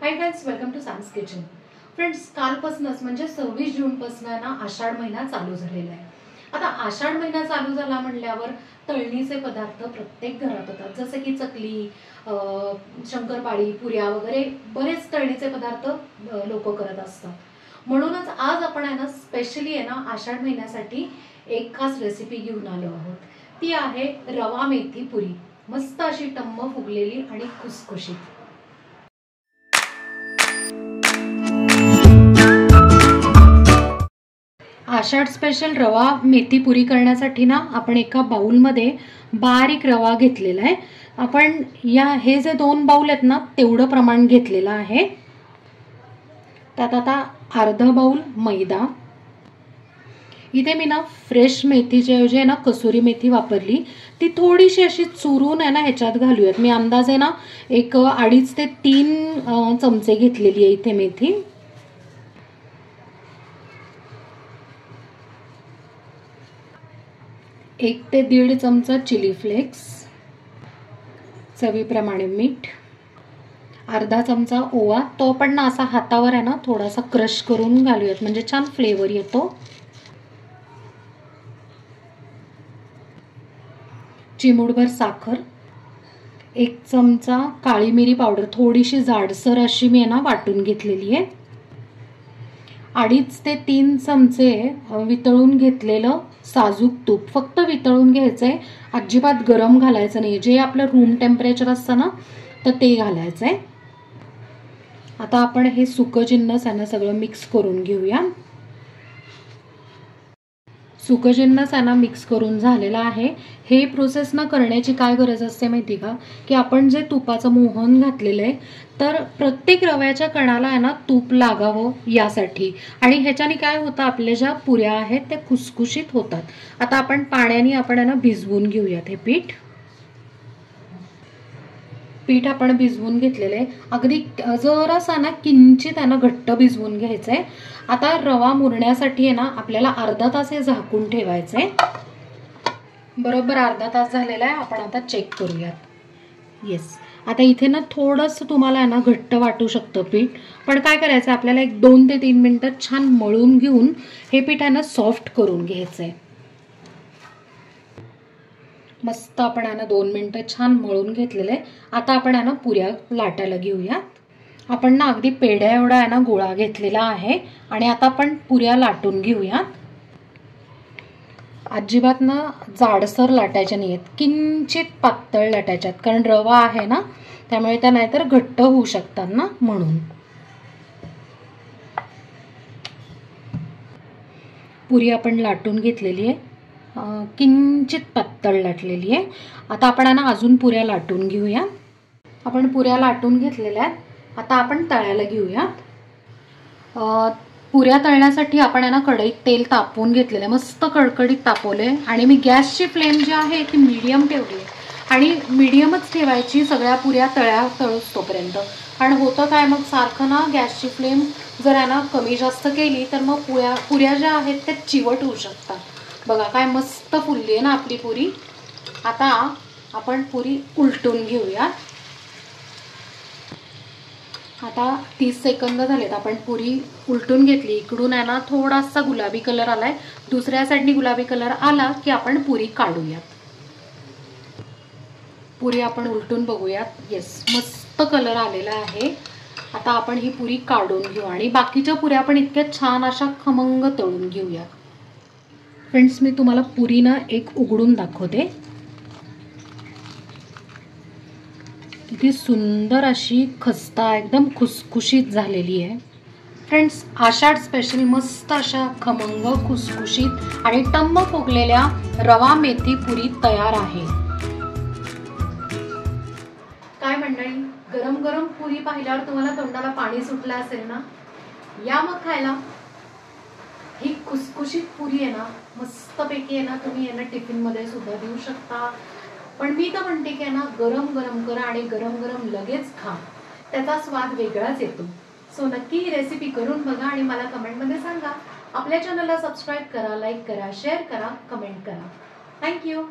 High friends, welcome to Sam's kitchen. Friends, कालपासूनच म्हणजे 26 जूनपासून ना आषाढ महिना चालू झालेला आहे. आता आषाढ महिना चालू झाला म्हणल्यावर तळणीचे पदार्थ प्रत्येक घरात होतात, जसे की चकली, शंकरपाळी, पुऱ्या वगैरे बरेच तळणीचे पदार्थ लोक करत असतात. म्हणूनच आज आपण आहे ना स्पेशली आहे ना आषाढ महिन्यासाठी एक खास रेसिपी घेऊन आलो आहोत. ती आहे रवा मेथी पुरी. मस्त अशी टम्म फुगलेली आणि खुसखुशीत. आषाढ स्पेशल रवा मेथी पुरी करण्यासाठी ना आपण एका बाउलमध्ये बारीक रवा घेतलेला आहे. आपण हे जे 2 बाउल आहेत ना तेवढं प्रमाण घेतलेलं आहे. त्यात आता अर्धा बाउल मैदा. इथे मी ना फ्रेश मेथीच्या ऐवजी ना कसुरी मेथी वापरली. ती थोडीशी अशी चुरून आहे ना ह्याच्यात घालूयात. मी अंदाजे ना एक 2.5 ते 3 चमचे घेतलेली आहे इथे मेथी. 1 ते 1.5 चमचा चिली फ्लेक्स, चवीप्रमाणे मीठ, अर्धा चमचा ओवा. तो पण ना असा हातावर आहे ना थोडासा क्रश करून घालूयात म्हणजे छान फ्लेवर येतो. चिमूटभर साखर, 1 चमचा काळी मिरी पावडर, थोडीशी जाडसर अशी मी आहे ना वाटून घेतलेली आहे. 2.5 ते 3 चमचे वितळून घेतलेलं साजूक तूप. फक्त वितळून घ्यायचंय, अजिबात गरम घालायचं नाही. जे आपलं रूम टेम्परेचर असतं ना तर ते घालायचंय. आता आपण हे सुकं जिन्नस आहे ना सगळं मिक्स करून घेऊया. सुकं जिन्नस आहे ना मिक्स करून झालेला आहे. हे प्रोसेस ना करण्याची काय गरज असते माहिती का, की आपण जे तुपाचं मोहन घातलेलं आहे तर प्रत्येक रव्याच्या कणाला आहे ना तूप लागावं यासाठी. आणि ह्याच्याने काय होतं, आपल्या ज्या पुऱ्या आहेत त्या खुसखुशीत होतात. आता आपण पाण्याने आपण आहे ना भिजवून घेऊयात हे पीठ. आपण भिजवून घेतलेलं आहे. अगदी जरासा ना किंचित आहे ना घट्ट भिजवून घ्यायचंय. आता रवा मुरण्यासाठी आहे ना आपल्याला अर्धा तास हे झाकून ठेवायचंय. बरोबर अर्धा तास झालेला आहे. आपण आता चेक करूयात. येस, आता इथे ना थोडंसं तुम्हाला आहे ना घट्ट वाटू शकतं पीठ, पण काय करायचं आपल्याला 1 2 ते 3 मिनिटं छान मळून घेऊन हे पीठ आहे ना सॉफ्ट करून घ्यायचंय. मस्त आपण आहे ना 2 मिनिटं छान मळून घेतलेलं आहे. आता आपण आहे ना पुऱ्या लाटायला घेऊया. आपण ना अगदी पेढ्या एवढा आहे ना गोळा घेतलेला आहे आणि आता आपण पुऱ्या लाटून घेऊया. अजिबात ना जाडसर लाटायच्या नाहीत, किंचित पातळ लाटायच्यात, कारण रवा आहे ना त्यामुळे त्या नाहीतर घट्ट होऊ शकतात ना, म्हणून. पुरी आपण लाटून घेतलेली आहे, किंचित पातळ लाटलेली आहे. आता आपण ना अजून पुऱ्या लाटून घेऊया. आपण पुऱ्या लाटून घेतलेल्या आहेत. आता आपण तळायला घेऊया. पुऱ्या तळण्यासाठी आपण आहे ना कढईत तेल तापवून घेतलेलं आहे, मस्त कडकडीत तापवले. आणि मी गॅसची फ्लेम जी आहे ती मीडियम ठेवली आणि मीडियमच ठेवायची सगळ्या पुऱ्या तळूस तोपर्यंत. कारण होतं काय, मग सारखं ना गॅसची फ्लेम जर आहे ना कमी जास्त केली तर मग पुऱ्या ज्या आहेत त्या चिवट होऊ शकतात. बघा काय मस्त फुलली आहे ना आपली पुरी. आता आपण पुरी उलटून घेऊया. आता 30 सेकंद झालेत. आपण पुरी उलटून घेतली. इकडून आहे ना थोडासा गुलाबी कलर आलाय, दुसऱ्या साईडनी गुलाबी कलर आला की आपण पुरी काढूयात. पुरी आपण उलटून बघूयात. येस, मस्त कलर आलेला आहे. आता आपण ही पुरी काढून घेऊ आणि बाकीच्या पुऱ्या पण इतक्या छान अशा खमंग तळून घेऊया. फ्रेंड्स, मी तुम्हाला पुरी ना एक उघडून दाखवते. किती सुंदर अशी खस्ता एकदम खुसखुशीत झालेली आहे. फ्रेंड्स, आषाढ स्पेशल मस्त अशा खमंग खुसखुशीत आणि टम्म फुगलेल्या रवा मेथी पुरी तयार आहे. काय मंडळी, गरम गरम पुरी पाहिल्यावर तुम्हाला तोंडाला पाणी सुटलं असेल ना, या मग खायला. ही खुसखुशीत पुरी आहे ना मस्तपैकी आहे ना तुम्ही यांना टिफिन मध्ये सुद्धा देऊ शकता. पण मी तर म्हणते की ना गरम गरम करा आणि गरम गरम लगेच खा, त्याचा स्वाद वेगळाच येतो. सो नक्की ही रेसिपी करून बघा आणि मला कमेंटमध्ये सांगा. आपल्या चॅनलला सबस्क्राईब करा, लाईक करा, शेअर करा, कमेंट करा. थँक्यू.